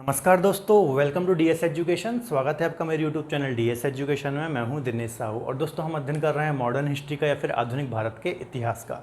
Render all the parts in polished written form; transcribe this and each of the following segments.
नमस्कार दोस्तों, welcome to DS education. स्वागत है आपका मेरे यूट्यूब चैनल डीएस एजुकेशन में। मैं हूं दिनेश साहू और दोस्तों हम अध्ययन कर रहे हैं मॉडर्न हिस्ट्री का या फिर आधुनिक भारत के इतिहास का।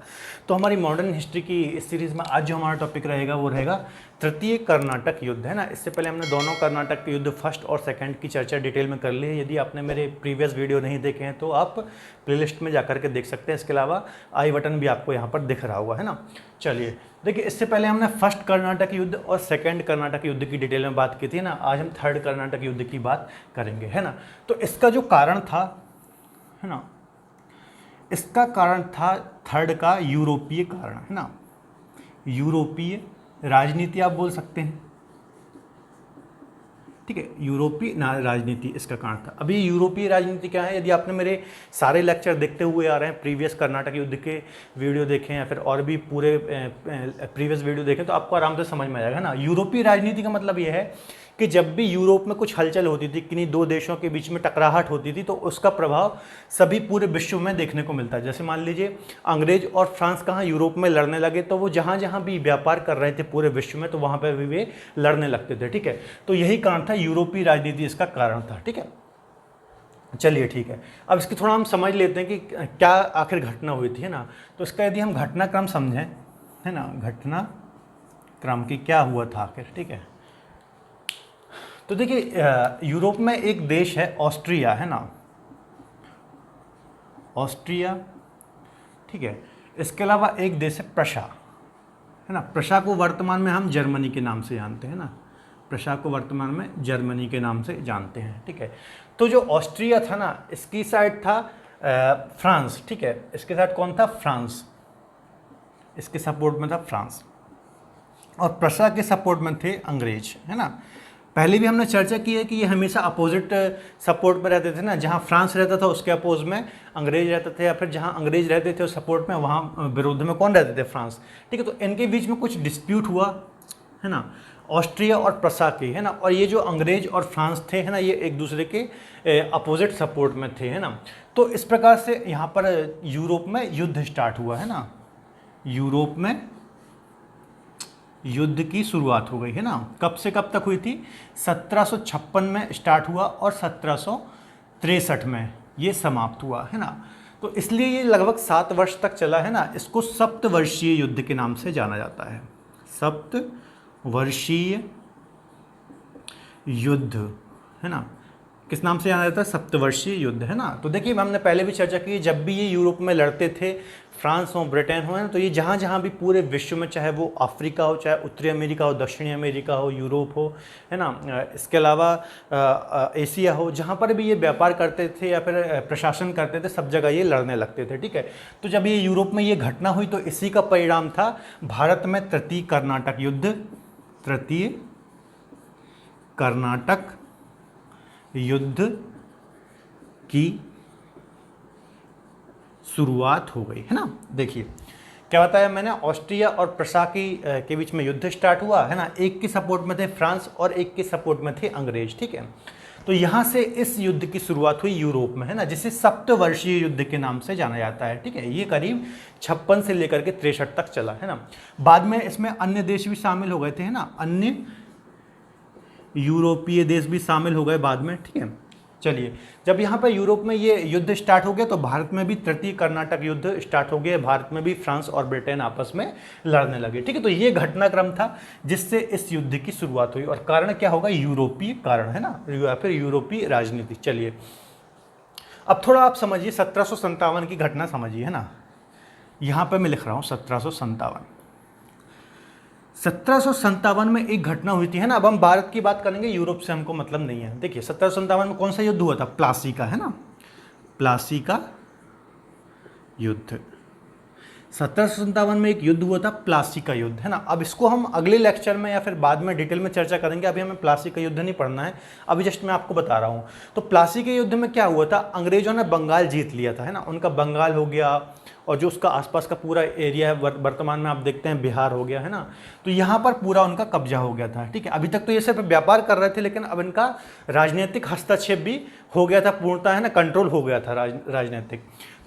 तो हमारी मॉडर्न हिस्ट्री की इस सीरीज़ में आज जो हमारा टॉपिक रहेगा वो रहेगा तृतीय कर्नाटक युद्ध, है ना। इससे पहले हमने दोनों कर्नाटक के युद्ध फर्स्ट और सेकेंड की चर्चा डिटेल में कर ली है। यदि आपने मेरे प्रीवियस वीडियो नहीं देखे हैं तो आप प्लेलिस्ट में जाकर के देख सकते हैं। इसके अलावा आई बटन भी आपको यहाँ पर दिख रहा होगा, है ना। चलिए देखिए, इससे पहले हमने फर्स्ट कर्नाटक युद्ध और सेकंड कर्नाटक युद्ध की डिटेल में बात की थी ना। आज हम थर्ड कर्नाटक युद्ध की बात करेंगे, है ना। तो इसका जो कारण था, है ना, इसका कारण था थर्ड का यूरोपीय कारण, है ना। यूरोपीय राजनीति आप बोल सकते हैं, ठीक है। यूरोपीय राजनीति इसका कारण था। अभी यूरोपीय राजनीति क्या है, यदि आपने मेरे सारे लेक्चर देखते हुए आ रहे हैं, प्रीवियस कर्नाटक युद्ध के वीडियो देखें या फिर और भी पूरे प्रीवियस वीडियो देखें, तो आपको आराम से समझ में आएगा ना। यूरोपीय राजनीति का मतलब यह है कि जब भी यूरोप में कुछ हलचल होती थी, किन्हीं दो देशों के बीच में टकराहट होती थी, तो उसका प्रभाव सभी पूरे विश्व में देखने को मिलता है। जैसे मान लीजिए अंग्रेज और फ्रांस कहाँ यूरोप में लड़ने लगे, तो वो जहाँ जहाँ भी व्यापार कर रहे थे पूरे विश्व में, तो वहाँ पर भी वे लड़ने लगते थे, ठीक है। तो यही कारण था, यूरोपीय राजनीति इसका कारण था, ठीक है। चलिए ठीक है, अब इसकी थोड़ा हम समझ लेते हैं कि क्या आखिर घटना हुई थी, है ना। तो इसका यदि हम घटनाक्रम समझें, है ना, घटनाक्रम की क्या हुआ था आखिर, ठीक है। तो देखिए, यूरोप में एक देश है ऑस्ट्रिया, है ना, ऑस्ट्रिया, ठीक है। इसके अलावा एक देश है प्रशा, है ना। प्रशा को वर्तमान में हम जर्मनी के नाम से जानते हैं ना। प्रशा को वर्तमान में जर्मनी के नाम से जानते हैं, ठीक है। तो जो ऑस्ट्रिया था ना, इसकी साइड था फ्रांस, ठीक है। इसके साथ कौन था? फ्रांस। इसके सपोर्ट में था फ्रांस, और प्रशा के सपोर्ट में थे अंग्रेज, है ना। पहले भी हमने चर्चा की है कि ये हमेशा अपोजिट सपोर्ट में रहते थे ना। जहाँ फ्रांस रहता था उसके अपोज में अंग्रेज रहते थे, या फिर जहाँ अंग्रेज रहते थे उस सपोर्ट में, वहाँ विरोध में कौन रहते थे? फ्रांस, ठीक है। तो इनके बीच में कुछ डिस्प्यूट हुआ, है ना, ऑस्ट्रिया और प्रशा के, है ना। और ये जो अंग्रेज और फ्रांस थे, है ना, ये एक दूसरे के अपोजिट सपोर्ट में थे, है ना। तो इस प्रकार से यहाँ पर यूरोप में युद्ध स्टार्ट हुआ, है ना। यूरोप में युद्ध की शुरुआत हो गई, है ना। कब से कब तक हुई थी? 1756 में स्टार्ट हुआ और 1763 में ये समाप्त हुआ, है ना। तो इसलिए ये लगभग 7 वर्ष तक चला, है ना। इसको सप्तवर्षीय युद्ध के नाम से जाना जाता है। सप्तवर्षीय युद्ध, है ना, किस नाम से जाना जाता है? सप्तवर्षीय युद्ध, है ना। तो देखिए, हमने पहले भी चर्चा की, जब भी ये यूरोप में लड़ते थे, फ्रांस हो, ब्रिटेन हो, है ना, तो ये जहाँ जहाँ भी पूरे विश्व में, चाहे वो अफ्रीका हो, चाहे उत्तरी अमेरिका हो, दक्षिणी अमेरिका हो, यूरोप हो, है ना, इसके अलावा एशिया हो, जहाँ पर भी ये व्यापार करते थे या फिर प्रशासन करते थे, सब जगह ये लड़ने लगते थे, ठीक है। तो जब ये यूरोप में ये घटना हुई, तो इसी का परिणाम था भारत में तृतीय कर्नाटक युद्ध। तृतीय कर्नाटक युद्ध की शुरुआत हो गई, है ना। देखिए क्या बताया मैंने, ऑस्ट्रिया और प्रशा के बीच में युद्ध स्टार्ट हुआ, है ना। एक के सपोर्ट में थे फ्रांस और एक के सपोर्ट में थे अंग्रेज, ठीक है। तो यहाँ से इस युद्ध की शुरुआत हुई यूरोप में, है ना, जिसे सप्तवर्षीय युद्ध के नाम से जाना जाता है, ठीक है। ये करीब 56 से लेकर के 63 तक चला, है ना। बाद में इसमें अन्य देश भी शामिल हो गए थे, है ना, अन्य यूरोपीय देश भी शामिल हो गए बाद में, ठीक है। चलिए, जब यहाँ पर यूरोप में ये युद्ध स्टार्ट हो गया, तो भारत में भी तृतीय कर्नाटक युद्ध स्टार्ट हो गया। भारत में भी फ्रांस और ब्रिटेन आपस में लड़ने लगे, ठीक है। तो ये घटनाक्रम था जिससे इस युद्ध की शुरुआत हुई, और कारण क्या होगा? यूरोपीय कारण, है ना, या फिर यूरोपीय राजनीति। चलिए अब थोड़ा आप समझिए, 1757 की घटना समझिए, है ना। यहाँ पर मैं लिख रहा हूँ 1757। 1757 में एक घटना हुई थी, है ना। अब हम भारत की बात करेंगे, यूरोप से हमको मतलब नहीं है। देखिए 1757 में कौन सा युद्ध हुआ था? प्लासी का, है ना, प्लासी का युद्ध। 1757 में एक युद्ध हुआ था, प्लासी का युद्ध, है ना। अब इसको हम अगले लेक्चर में या फिर बाद में डिटेल में चर्चा करेंगे। अभी हमें प्लासी का युद्ध नहीं पढ़ना है, अभी जस्ट मैं आपको बता रहा हूँ। तो प्लासी के युद्ध में क्या हुआ था? अंग्रेजों ने बंगाल जीत लिया था, है ना। उनका बंगाल हो गया, और जो उसका आसपास का पूरा एरिया है, वर्तमान में आप देखते हैं बिहार हो गया, है ना। तो यहाँ पर पूरा उनका कब्जा हो गया था, ठीक है। अभी तक तो ये सिर्फ व्यापार कर रहे थे, लेकिन अब इनका राजनीतिक हस्तक्षेप भी हो गया था पूर्णतः, है ना, कंट्रोल हो गया था राजनीतिक।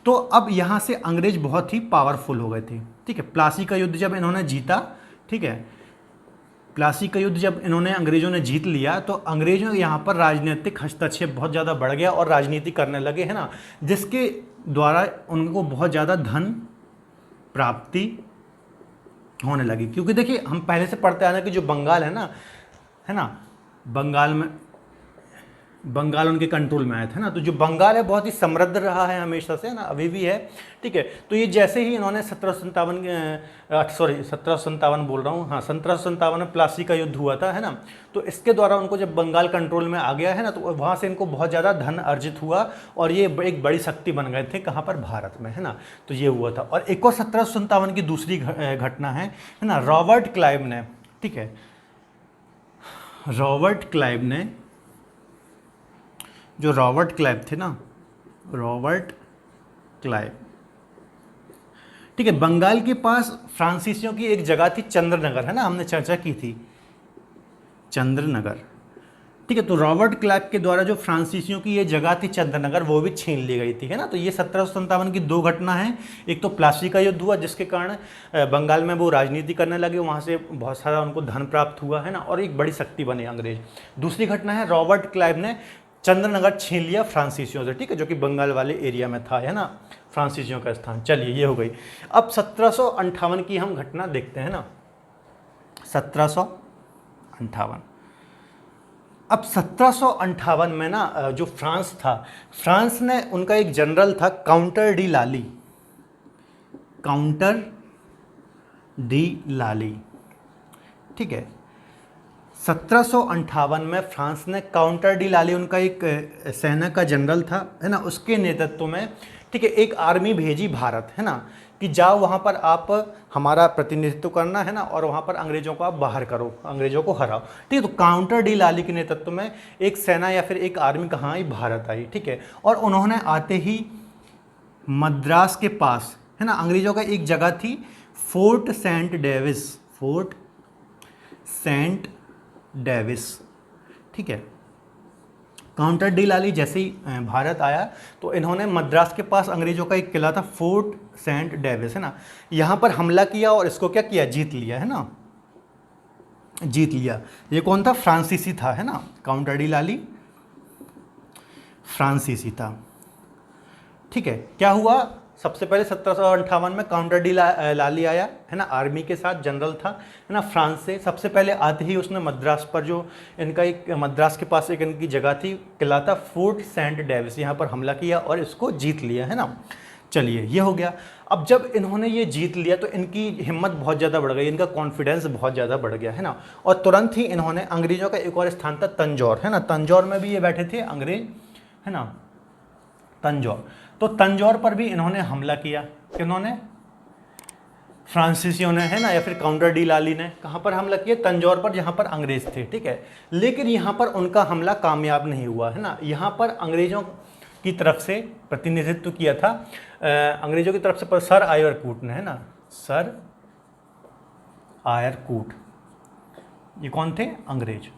तो अब यहाँ से अंग्रेज बहुत ही पावरफुल हो गए थे, ठीक है। प्लासी का युद्ध जब इन्होंने जीता, ठीक है, प्लासी का युद्ध जब इन्होंने अंग्रेज़ों ने जीत लिया तो अंग्रेज़ों यहाँ पर राजनीतिक हस्तक्षेप बहुत ज़्यादा बढ़ गया और राजनीति करने लगे, है ना, जिसके द्वारा उनको बहुत ज़्यादा धन प्राप्ति होने लगी। क्योंकि देखिए हम पहले से पढ़ते आ रहे हैं कि जो बंगाल है ना, बंगाल उनके कंट्रोल में आया था ना, तो जो बंगाल है बहुत ही समृद्ध रहा है हमेशा से, है ना, अभी भी है, ठीक है। तो ये जैसे ही इन्होंने 1757 बोल रहा हूँ, हाँ 1757 में प्लासी का युद्ध हुआ था, है ना, तो इसके द्वारा उनको जब बंगाल कंट्रोल में आ गया है ना, तो वहाँ से इनको बहुत ज़्यादा धन अर्जित हुआ और ये एक बड़ी शक्ति बन गए थे, कहाँ पर, भारत में, है ना। तो ये हुआ था। और एक और 1757 की दूसरी घटना है ना, रॉबर्ट क्लाइव ने, ठीक है, रॉबर्ट क्लाइव ने, जो रॉबर्ट क्लाइव थे ना, रॉबर्ट क्लाइव, ठीक है, बंगाल के पास फ्रांसीसियों की एक जगह थी चंद्रनगर, है ना, हमने चर्चा की थी चंद्रनगर, ठीक है। तो रॉबर्ट क्लाइव के द्वारा जो फ्रांसीसियों की ये जगह थी चंद्रनगर, वो भी छीन ली गई थी, है ना। तो ये 1757 की दो घटना है। एक तो प्लासी का युद्ध हुआ जिसके कारण बंगाल में वो राजनीति करने लगे, वहाँ से बहुत सारा उनको धन प्राप्त हुआ, है ना, और एक बड़ी शक्ति बने अंग्रेज। दूसरी घटना है रॉबर्ट क्लाइव ने चंद्रनगर छीन लिया फ्रांसीसियों से, ठीक है, जो कि बंगाल वाले एरिया में था, है ना, फ्रांसीसियों का स्थान। चलिए ये हो गई। अब 1758 की हम घटना देखते हैं ना, 1758। अब 1758 में ना जो फ्रांस था, फ्रांस ने, उनका एक जनरल था काउंटर डी लाली, काउंटर डी लाली, ठीक है। 1758 में फ्रांस ने काउंटर डी लाली, उनका एक सेना का जनरल था, है ना, उसके नेतृत्व में, ठीक है, एक आर्मी भेजी भारत, है ना, कि जाओ वहाँ पर आप हमारा प्रतिनिधित्व करना, है ना, और वहाँ पर अंग्रेज़ों को आप बाहर करो, अंग्रेज़ों को हराओ, ठीक है। तो काउंटर डी लाली के नेतृत्व में एक सेना या फिर एक आर्मी कहाँ आई, भारत आई, ठीक है। और उन्होंने आते ही मद्रास के पास, है ना, अंग्रेज़ों का एक जगह थी Fort Saint Davis, Fort Saint Davis, ठीक है। काउंटर डी लाली जैसे ही भारत आया तो इन्होंने मद्रास के पास अंग्रेज़ों का एक किला था फोर्ट सेंट डेविस, है ना, यहाँ पर हमला किया और इसको क्या किया, जीत लिया, है ना, जीत लिया। ये कौन था, फ्रांसीसी था, है ना, काउंटर डी लाली फ्रांसीसी था, ठीक है। क्या हुआ, सबसे पहले 1758 में काउंटर डी लाली आया, है ना, आर्मी के साथ, जनरल था, है ना, फ्रांस से। सबसे पहले आते ही उसने मद्रास पर, जो इनका एक मद्रास के पास एक इनकी जगह थी, किला था फोर्ट सेंट डेविस, यहाँ पर हमला किया और इसको जीत लिया, है ना। चलिए ये हो गया। अब जब इन्होंने ये जीत लिया तो इनकी हिम्मत बहुत ज़्यादा बढ़ गई, इनका कॉन्फिडेंस बहुत ज़्यादा बढ़ गया, है ना। और तुरंत ही इन्होंने, अंग्रेज़ों का एक और स्थान था तंजौर, है ना, तंजौर में भी ये बैठे थे अंग्रेज, है ना, तंजौर। तो तंजौर पर भी इन्होंने हमला किया, किन्होंने, फ्रांसीसियों ने, है ना, या फिर काउंटर डी लाली ने। कहाँ पर हमला किया, तंजौर पर, जहाँ पर अंग्रेज थे, ठीक है। लेकिन यहाँ पर उनका हमला कामयाब नहीं हुआ, है ना। यहाँ पर अंग्रेज़ों की तरफ से प्रतिनिधित्व किया था, अंग्रेज़ों की तरफ से पर सर आयरकूट ने, है ना, सर आयरकूट, ये कौन थे, अंग्रेज,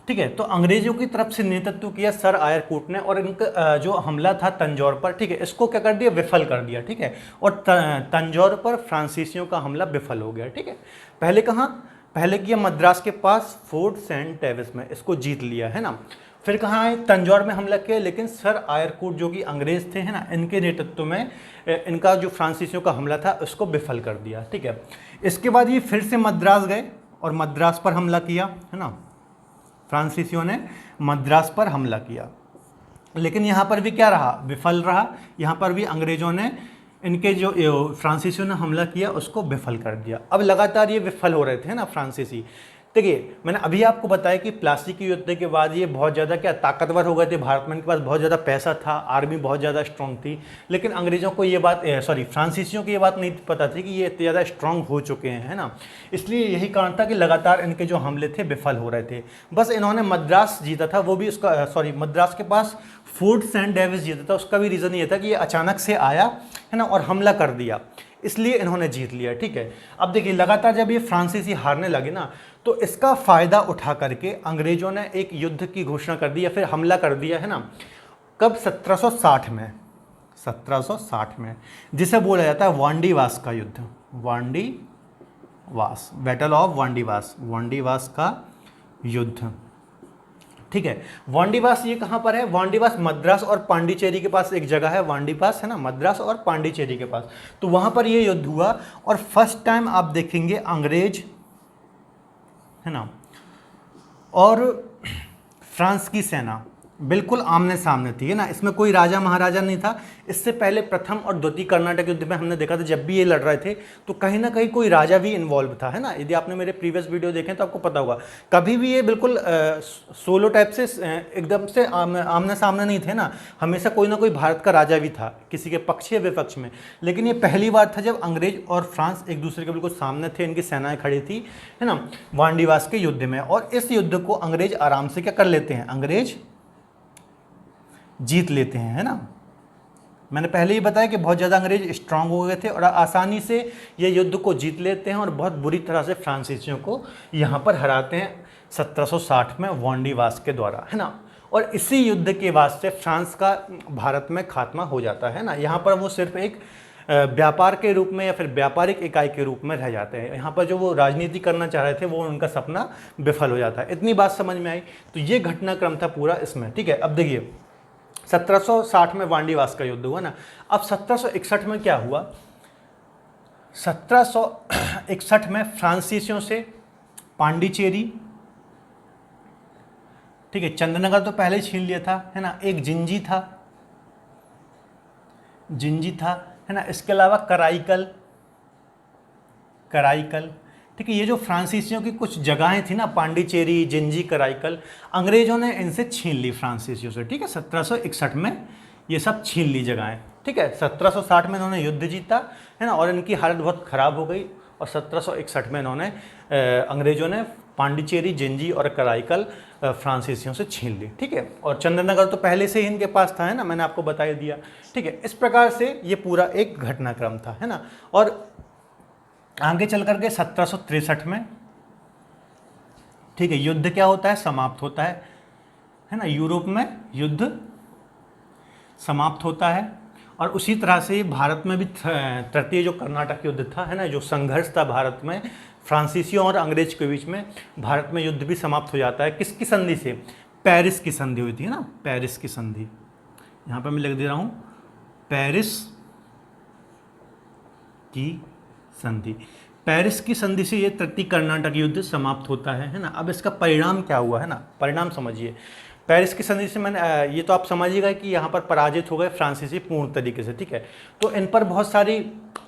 ठीक है। तो अंग्रेजों की तरफ से नेतृत्व किया सर आयरकूट ने, और इनका जो हमला था तंजौर पर, ठीक है, इसको क्या कर दिया, विफल कर दिया, ठीक है। और तंजौर पर फ्रांसीसियों का हमला विफल हो गया, ठीक है। पहले कहाँ, पहले किया मद्रास के पास फोर्ट सेंट डेविस में, इसको जीत लिया, है ना। फिर कहाँ आए, तंजौर में हमला किया, लेकिन सर आयरकूट जो कि अंग्रेज थे, है ना, इनके नेतृत्व में इनका जो फ्रांसीसियों का हमला था उसको विफल कर दिया, ठीक है। इसके बाद ये फिर से मद्रास गए और मद्रास पर हमला किया, है ना, फ्रांसीसियों ने मद्रास पर हमला किया, लेकिन यहाँ पर भी क्या रहा, विफल रहा। यहाँ पर भी अंग्रेज़ों ने, इनके जो फ्रांसीसियों ने हमला किया उसको विफल कर दिया। अब लगातार ये विफल हो रहे थे ना फ्रांसीसी। देखिए मैंने अभी आपको बताया कि प्लासी के युद्ध के बाद ये बहुत ज़्यादा क्या ताकतवर हो गए थे, भारत में इनके पास बहुत ज़्यादा पैसा था, आर्मी बहुत ज़्यादा स्ट्रांग थी, लेकिन अंग्रेज़ों को ये बात फ्रांसीसियों को ये बात नहीं पता थी कि ये इतने ज़्यादा स्ट्रांग हो चुके हैं, है ना। इसलिए यही कारण था कि लगातार इनके जो हमले थे विफल हो रहे थे। बस इन्होंने मद्रास जीता था, वो भी उसका मद्रास के पास फोर्ट सेंट डेविस जीता था, उसका भी रीज़न ये था कि ये अचानक से आया, है ना, और हमला कर दिया, इसलिए इन्होंने जीत लिया, ठीक है। अब देखिए लगातार जब ये फ्रांसीसी हारने लगे ना, तो इसका फ़ायदा उठा करके अंग्रेज़ों ने एक युद्ध की घोषणा कर दी या फिर हमला कर दिया, है ना। कब, 1760 में, 1760 में, जिसे बोला जाता है वांडीवास का युद्ध, वास, बैटल ऑफ वांडीवास, वांडीवास का युद्ध। ठीक है, वांडीवास ये कहाँ पर है? वांडीवास मद्रास और पांडिचेरी के पास एक जगह है, वांडीवास है ना, मद्रास और पांडिचेरी के पास। तो वहाँ पर ये युद्ध हुआ और फर्स्ट टाइम आप देखेंगे अंग्रेज है ना और फ्रांस की सेना बिल्कुल आमने सामने थी, है ना। इसमें कोई राजा महाराजा नहीं था। इससे पहले प्रथम और द्वितीय कर्नाटक युद्ध में हमने देखा था जब भी ये लड़ रहे थे तो कहीं ना कहीं कोई राजा भी इन्वॉल्व था, है ना। यदि आपने मेरे प्रीवियस वीडियो देखे तो आपको पता होगा, कभी भी ये बिल्कुल सोलो टाइप से एकदम से आमने सामने नहीं थे ना, हमेशा कोई ना कोई भारत का राजा भी था किसी के पक्ष या विपक्ष में। लेकिन ये पहली बार था जब अंग्रेज और फ्रांस एक दूसरे के बिल्कुल सामने थे, इनकी सेनाएं खड़ी थी, है ना, वांडीवास के युद्ध में। और इस युद्ध को अंग्रेज आराम से क्या कर लेते हैं, अंग्रेज जीत लेते हैं, है ना। मैंने पहले ही बताया कि बहुत ज़्यादा अंग्रेज स्ट्रांग हो गए थे और आसानी से ये युद्ध को जीत लेते हैं और बहुत बुरी तरह से फ्रांसीसियों को यहाँ पर हराते हैं 1760 में वांडीवास के द्वारा, है ना। और इसी युद्ध के बाद से फ्रांस का भारत में खात्मा हो जाता है ना। यहाँ पर वो सिर्फ एक व्यापार के रूप में या फिर व्यापारिक इकाई के रूप में रह जाते हैं। यहाँ पर जो वो राजनीति करना चाह रहे थे वो उनका सपना विफल हो जाता है। इतनी बात समझ में आई। तो ये घटनाक्रम था पूरा इसमें, ठीक है। अब देखिए 1760 में वांडीवास का युद्ध हुआ ना। अब 1761 में क्या हुआ, 1761 में फ्रांसीसियों से पांडिचेरी, ठीक है, चंद्रनगर तो पहले छीन लिया था, है ना, एक जिंजी था, है ना, इसके अलावा कराईकल, ठीक है। ये जो फ्रांसीसियों की कुछ जगहें थी ना, पांडिचेरी, जिंजी, कराईकल, अंग्रेजों ने इनसे छीन ली फ्रांसीसियों से, ठीक है। 1761 में ये सब छीन ली जगहें, ठीक है। 1760 में इन्होंने युद्ध जीता, है ना, और इनकी हालत बहुत ख़राब हो गई और 1761 में इन्होंने अंग्रेजों ने पांडिचेरी, जिंजी और कराईकल फ्रांसीसियों से छीन ली, ठीक है। और चंद्रनगर तो पहले से ही इनके पास था, है ना, मैंने आपको बता दिया, ठीक है। इस प्रकार से ये पूरा एक घटनाक्रम था, है ना। और आगे चल करके 1763 में, ठीक है, युद्ध क्या होता है, समाप्त होता है ना। यूरोप में युद्ध समाप्त होता है और उसी तरह से भारत में भी तृतीय जो कर्नाटक युद्ध था, है ना, जो संघर्ष था भारत में फ्रांसीसियों और अंग्रेज के बीच में, भारत में युद्ध भी समाप्त हो जाता है। किसकी संधि से, पेरिस की संधि हुई थी, है ना, पेरिस की संधि। यहाँ पर मैं लिख दे रहा हूँ, पेरिस की संधि। पेरिस की संधि से ये तृतीय कर्नाटक युद्ध समाप्त होता है ना। अब इसका परिणाम क्या हुआ, है ना, परिणाम समझिए। पेरिस की संधि से मैंने ये तो आप समझिएगा कि यहाँ पर पराजित हो गए फ्रांसीसी पूर्ण तरीके से, ठीक है। तो इन पर बहुत सारी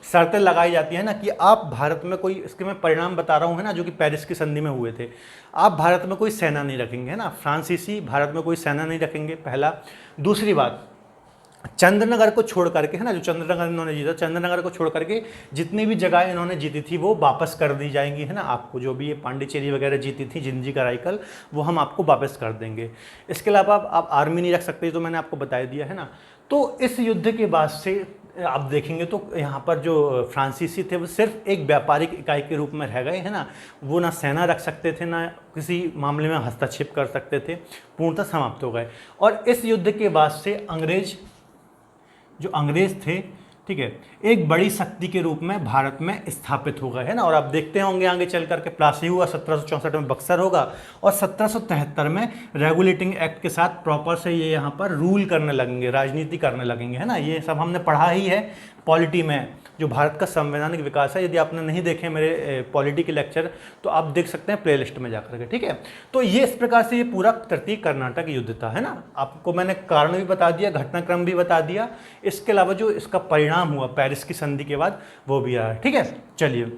शर्तें लगाई जाती हैं ना कि आप भारत में कोई, इसके मैं परिणाम बता रहा हूँ, है ना, जो कि पेरिस की संधि में हुए थे। आप भारत में कोई सेना नहीं रखेंगे, है ना, फ्रांसीसी भारत में कोई सेना नहीं रखेंगे, पहला। दूसरी बात, चंद्रनगर को छोड़ करके, है ना, जो चंद्रनगर इन्होंने जीता, चंद्रनगर को छोड़ करके जितनी भी जगह इन्होंने जीती थी वो वापस कर दी जाएंगी, है ना। आपको जो भी ये पांडिचेरी वगैरह जीती थी, जिंजी, कराईकल, वो हम आपको वापस कर देंगे। इसके अलावा आप आर्मी नहीं रख सकते, तो मैंने आपको बता दिया, है ना। तो इस युद्ध के बाद से आप देखेंगे तो यहाँ पर जो फ्रांसीसी थे वो सिर्फ एक व्यापारिक इकाई के रूप में रह गए, है ना। वो ना सेना रख सकते थे, ना किसी मामले में हस्तक्षेप कर सकते थे, पूर्णतः समाप्त हो गए। और इस युद्ध के बाद से अंग्रेज थे, ठीक है, एक बड़ी शक्ति के रूप में भारत में स्थापित हो गए, है ना। और आप देखते होंगे आगे चल करके प्लासी हुआ, 1764 में बक्सर होगा और 1773 में रेगुलेटिंग एक्ट के साथ प्रॉपर से ये यहाँ पर रूल करने लगेंगे, राजनीति करने लगेंगे, है ना। ये सब हमने पढ़ा ही है पॉलिटी में, जो भारत का संवैधानिक विकास है। यदि आपने नहीं देखे मेरे पॉलिटी के लेक्चर तो आप देख सकते हैं प्लेलिस्ट में जाकर के, ठीक है। तो ये इस प्रकार से ये पूरा तृतीय कर्नाटक युद्ध था, है ना। आपको मैंने कारण भी बता दिया, घटनाक्रम भी बता दिया, इसके अलावा जो इसका परिणाम हुआ पेरिस की संधि के बाद वो भी आया, ठीक है। चलिए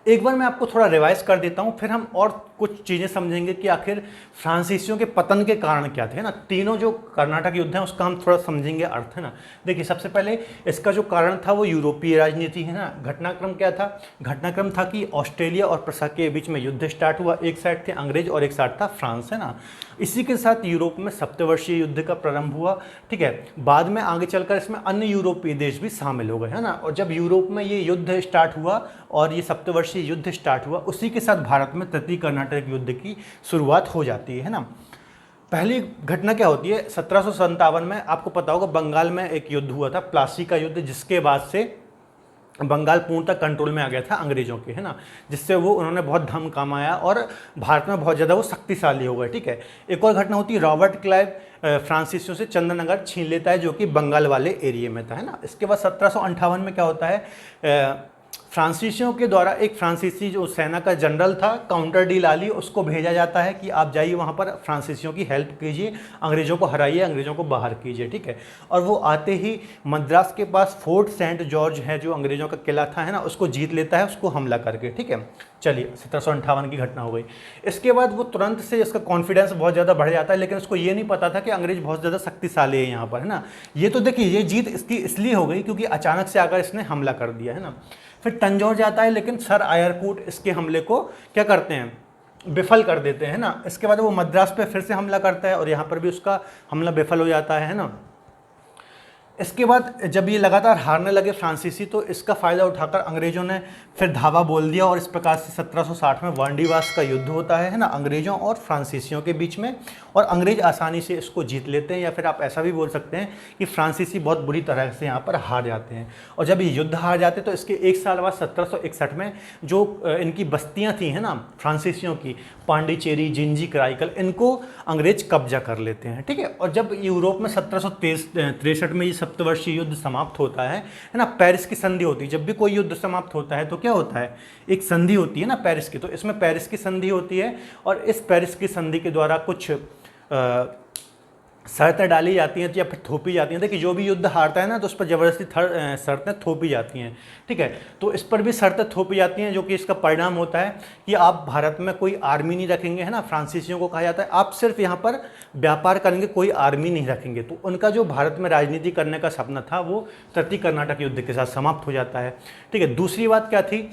एक बार मैं आपको थोड़ा रिवाइज कर देता हूँ, फिर हम और कुछ चीज़ें समझेंगे कि आखिर फ्रांसीसियों के पतन के कारण क्या थे, ना। तीनों जो कर्नाटक युद्ध हैं उसका हम थोड़ा समझेंगे अर्थ, है ना। देखिए सबसे पहले इसका जो कारण था वो यूरोपीय राजनीति है ना। घटनाक्रम क्या था, घटनाक्रम था कि ऑस्ट्रेलिया और प्रशा के बीच में युद्ध स्टार्ट हुआ, एक साइड थे अंग्रेज और एक साइड था फ्रांस, है ना। इसी के साथ यूरोप में सप्तवर्षीय युद्ध का प्रारंभ हुआ, ठीक है। बाद में आगे चलकर इसमें अन्य यूरोपीय देश भी शामिल हो गए, है ना। और जब यूरोप में ये युद्ध स्टार्ट हुआ और ये सप्तवर्षीय युद्ध स्टार्ट हुआ, उसी के साथ भारत में तृतीय कर्नाटक युद्ध की शुरुआत हो जाती है ना। पहली घटना क्या होती है, 1757 में आपको पता होगा बंगाल में एक युद्ध हुआ था, प्लासी का युद्ध, जिसके बाद से बंगाल पूर्णतः कंट्रोल में आ गया था अंग्रेजों के, है ना, जिससे वो उन्होंने बहुत धन कमाया और भारत में बहुत ज़्यादा वो शक्तिशाली हो गए। ठीक है, एक और घटना होती है, रॉबर्ट क्लाइव फ्रांसीसियों से चंद्रनगर छीन लेता है जो कि बंगाल वाले एरिया में था, है ना। इसके बाद 1758 में क्या होता है, फ्रांसीसियों के द्वारा एक फ्रांसीसी जो सेना का जनरल था काउंटर डी लाली, उसको भेजा जाता है कि आप जाइए वहाँ पर फ्रांसीसियों की हेल्प कीजिए, अंग्रेज़ों को हराइए, अंग्रेज़ों को बाहर कीजिए। ठीक है, और वो आते ही मद्रास के पास फोर्ट सेंट जॉर्ज है जो अंग्रेज़ों का किला था, है ना, उसको जीत लेता है, उसको हमला करके। ठीक है, चलिए 1758 की घटना हो गई। इसके बाद वो तुरंत से इसका कॉन्फिडेंस बहुत ज़्यादा बढ़ जाता है, लेकिन उसको ये नहीं पता था कि अंग्रेज बहुत ज़्यादा शक्तिशाली है यहाँ पर, है ना। ये तो देखिए ये जीत इसकी इसलिए हो गई क्योंकि अचानक से आकर इसने हमला कर दिया, है ना। फिर तंजौर जाता है, लेकिन सर आयरकूट इसके हमले को क्या करते हैं, विफल कर देते हैं ना। इसके बाद वो मद्रास पे फिर से हमला करता है और यहाँ पर भी उसका हमला विफल हो जाता है ना। इसके बाद जब ये लगातार हारने लगे फ्रांसीसी, तो इसका फ़ायदा उठाकर अंग्रेज़ों ने फिर धावा बोल दिया और इस प्रकार से 1760 में वांडीवास का युद्ध होता है ना, अंग्रेज़ों और फ्रांसीसियों के बीच में, और अंग्रेज़ आसानी से इसको जीत लेते हैं, या फिर आप ऐसा भी बोल सकते हैं कि फ्रांसीसी बहुत बुरी तरह से यहाँ पर हार जाते हैं। और जब ये युद्ध हार जाते हैं तो इसके एक साल बाद 1761 में जो इनकी बस्तियाँ थी, है ना, फ्रांसीसियों की, पांडिचेरी, जिंजी, कराईकल, इनको अंग्रेज कब्जा कर लेते हैं। ठीक है, और जब यूरोप में 1763 में ये सप्तवर्षीय युद्ध समाप्त होता है ना, पेरिस की संधि होती है। जब भी कोई युद्ध समाप्त होता है तो क्या होता है, एक संधि होती है ना पेरिस की, तो इसमें पेरिस की संधि होती है और इस पेरिस की संधि के द्वारा कुछ शर्तें डाली जाती हैं या फिर थोपी जाती हैं। देखिए जो भी युद्ध हारता है ना तो उस पर ज़बरदस्ती शर्तें थोपी जाती हैं। ठीक है, तो इस पर भी शर्तें थोपी जाती हैं, जो कि इसका परिणाम होता है कि आप भारत में कोई आर्मी नहीं रखेंगे, है ना। फ्रांसीसियों को कहा जाता है आप सिर्फ यहाँ पर व्यापार करेंगे, कोई आर्मी नहीं रखेंगे। तो उनका जो भारत में राजनीति करने का सपना था वो तृतीय कर्नाटक युद्ध के साथ समाप्त हो जाता है। ठीक है, दूसरी बात क्या थी,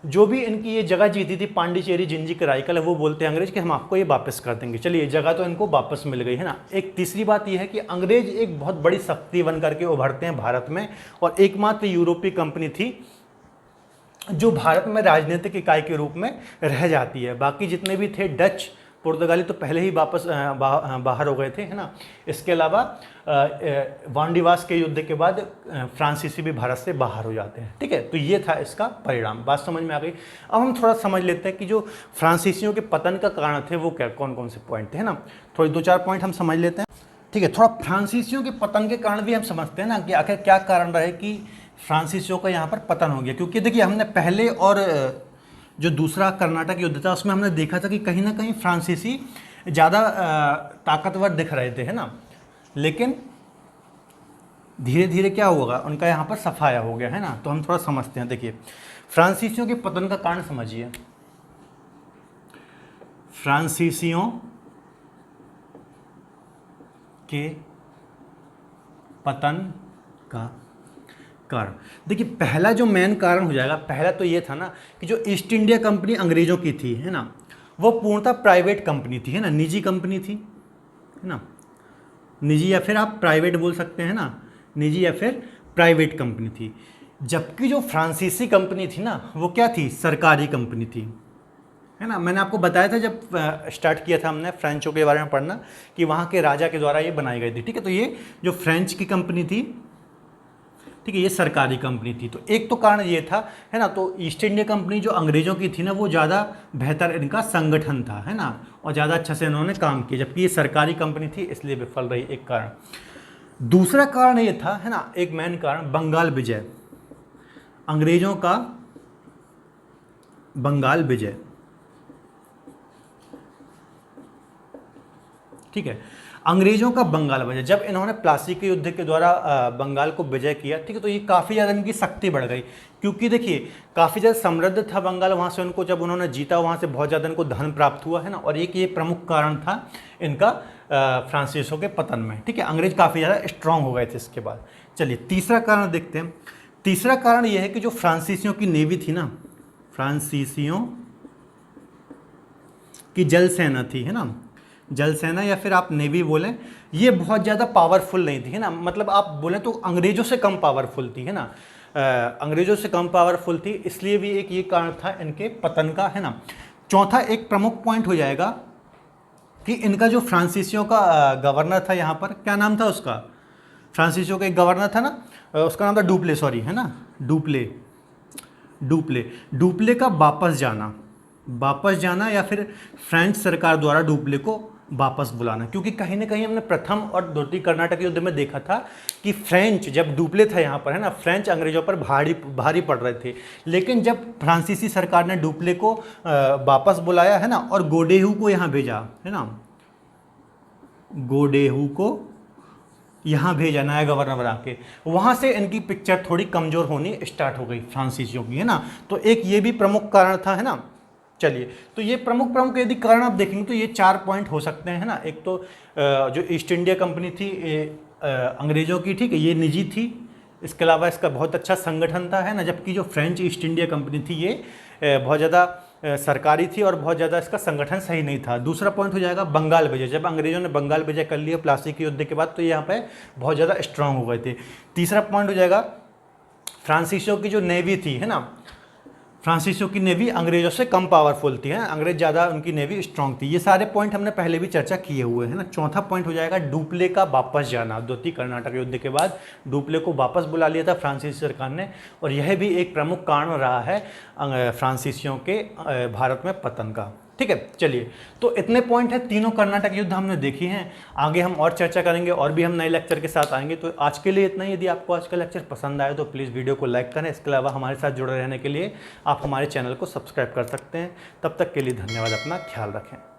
जो भी इनकी ये जगह जीती थी पांडिचेरी, जिंजी, कराईकल, वो बोलते हैं अंग्रेज कि हम आपको ये वापस कर देंगे। चलिए ये जगह तो इनको वापस मिल गई, है ना। एक तीसरी बात ये है कि अंग्रेज एक बहुत बड़ी शक्ति बन करके उभरते हैं भारत में, और एकमात्र यूरोपीय कंपनी थी जो भारत में राजनीतिक इकाई के रूप में रह जाती है। बाकी जितने भी थे डच, पुर्तगाली तो पहले ही वापस बाहर हो गए थे, है ना। इसके अलावा वांडीवास के युद्ध के बाद फ्रांसीसी भी भारत से बाहर हो जाते हैं। ठीक है, तो ये था इसका परिणाम। बात समझ में आ गई। अब हम थोड़ा समझ लेते हैं कि जो फ्रांसीसियों के पतन का कारण थे वो क्या, कौन कौन से पॉइंट थे, है ना। थोड़े 2-4 पॉइंट हम समझ लेते हैं। ठीक है, थोड़ा फ्रांसीसियों के पतन के कारण भी हम समझते हैं ना कि आखिर क्या कारण रहे कि फ्रांसीसियों का यहाँ पर पतन हो गया। क्योंकि देखिए हमने पहले और जो दूसरा कर्नाटक युद्ध था उसमें हमने देखा था कि कहीं ना कहीं फ्रांसीसी ज़्यादा ताकतवर दिख रहे थे, है ना। लेकिन धीरे धीरे क्या होगा, उनका यहाँ पर सफाया हो गया, है ना। तो हम थोड़ा समझते हैं। देखिए फ्रांसीसियों के पतन का कारण समझिए। फ्रांसीसियों के पतन का कारण, देखिए पहला जो मेन कारण हो जाएगा, पहला तो ये था ना कि जो ईस्ट इंडिया कंपनी अंग्रेज़ों की थी, है ना, वो पूर्णतः प्राइवेट कंपनी थी, है ना, निजी कंपनी थी, है ना। निजी या फिर आप प्राइवेट बोल सकते हैं ना, निजी या फिर प्राइवेट कंपनी थी। जबकि जो फ्रांसीसी कंपनी थी ना वो क्या थी, सरकारी कंपनी थी, है ना। मैंने आपको बताया था जब स्टार्ट किया था हमने फ्रेंचों के बारे में पढ़ना कि वहाँ के राजा के द्वारा ये बनाई गई थी। ठीक है, तो ये जो फ्रेंच की कंपनी थी, ठीक है, ये सरकारी कंपनी थी। तो एक तो कारण ये था, है ना। तो ईस्ट इंडिया कंपनी जो अंग्रेज़ों की थी ना वो ज़्यादा बेहतर इनका संगठन था, है ना, और ज़्यादा अच्छा से इन्होंने काम किया, जबकि ये सरकारी कंपनी थी इसलिए विफल रही, एक कारण। दूसरा कारण ये था, है ना, एक मेन कारण बंगाल विजय, अंग्रेज़ों का बंगाल विजय। ठीक है, अंग्रेज़ों का बंगाल विजय, जब इन्होंने प्लासी के युद्ध के द्वारा बंगाल को विजय किया, ठीक है, तो ये काफ़ी ज़्यादा इनकी शक्ति बढ़ गई। क्योंकि देखिए काफ़ी ज़्यादा समृद्ध था बंगाल, वहाँ से उनको जब उन्होंने जीता वहाँ से बहुत ज़्यादा इनको धन प्राप्त हुआ, है ना। और एक ये प्रमुख कारण था इनका फ्रांसीसियों के पतन में। ठीक है, अंग्रेज काफ़ी ज़्यादा स्ट्रांग हो गए थे इसके बाद। चलिए तीसरा कारण देखते हैं। तीसरा कारण ये है कि जो फ्रांसीसियों की नेवी थी ना, फ्रांसीसियों की जल सेना थी, है ना, जल सेना या फिर आप नेवी बोलें, ये बहुत ज़्यादा पावरफुल नहीं थी, है ना। मतलब आप बोलें तो अंग्रेज़ों से कम पावरफुल थी, है ना, अंग्रेज़ों से कम पावरफुल थी, इसलिए भी एक ये कारण था इनके पतन का, है ना। चौथा एक प्रमुख पॉइंट हो जाएगा कि इनका जो फ्रांसीसियों का गवर्नर था यहाँ पर, क्या नाम था उसका, फ्रांसीसियों का एक गवर्नर था ना, उसका नाम था डुप्ले, सॉरी, है ना, डुप्ले। डुप्ले, डुप्ले का वापस जाना या फिर फ्रेंच सरकार द्वारा डुप्ले को वापस बुलाना, क्योंकि कहीं ना कहीं हमने प्रथम और द्वितीय कर्नाटक युद्ध में देखा था कि फ्रेंच, जब डुप्ले था यहाँ पर, है ना, फ्रेंच अंग्रेजों पर भारी पड़ रहे थे, लेकिन जब फ्रांसीसी सरकार ने डुप्ले को वापस बुलाया, है ना, और गोडेहू को यहाँ भेजा, है ना, गोडेहू को यहाँ भेजा नया गवर्नर बना के, वहाँ से इनकी पिक्चर थोड़ी कमज़ोर होनी स्टार्ट हो गई फ्रांसीसियों की, है ना। तो एक ये भी प्रमुख कारण था, है ना। चलिए, तो ये प्रमुख यदि कारण आप देखेंगे तो ये 4 पॉइंट हो सकते हैं, है ना। एक तो जो ईस्ट इंडिया कंपनी थी अंग्रेज़ों की, ठीक है, ये निजी थी। इसके अलावा इसका बहुत अच्छा संगठन था, है ना, जबकि जो फ्रेंच ईस्ट इंडिया कंपनी थी ये बहुत ज़्यादा सरकारी थी और बहुत ज़्यादा इसका संगठन सही नहीं था। दूसरा पॉइंट हो जाएगा बंगाल विजय, जब अंग्रेज़ों ने बंगाल विजय कर लिया प्लासी के युद्ध के बाद, तो यहाँ पे बहुत ज़्यादा स्ट्रांग हो गए थे। तीसरा पॉइंट हो जाएगा फ्रांसीसियों की जो नेवी थी, है ना, फ्रांसीसियों की नेवी अंग्रेजों से कम पावरफुल थी, है, अंग्रेज ज़्यादा, उनकी नेवी स्ट्रांग थी। ये सारे पॉइंट हमने पहले भी चर्चा किए हुए हैं ना। चौथा पॉइंट हो जाएगा डुप्ले का वापस जाना। द्वितीय कर्नाटक युद्ध के बाद डुप्ले को वापस बुला लिया था फ्रांसीसी सरकार ने, और यह भी एक प्रमुख कारण रहा है फ्रांसीसियों के भारत में पतन का। ठीक है, चलिए, तो इतने पॉइंट है, तीनों कर्नाटक युद्ध हमने देखी हैं। आगे हम और चर्चा करेंगे और भी हम नए लेक्चर के साथ आएंगे। तो आज के लिए इतना ही। यदि आपको आज का लेक्चर पसंद आए तो प्लीज़ वीडियो को लाइक करें। इसके अलावा हमारे साथ जुड़े रहने के लिए आप हमारे चैनल को सब्सक्राइब कर सकते हैं। तब तक के लिए धन्यवाद, अपना ख्याल रखें।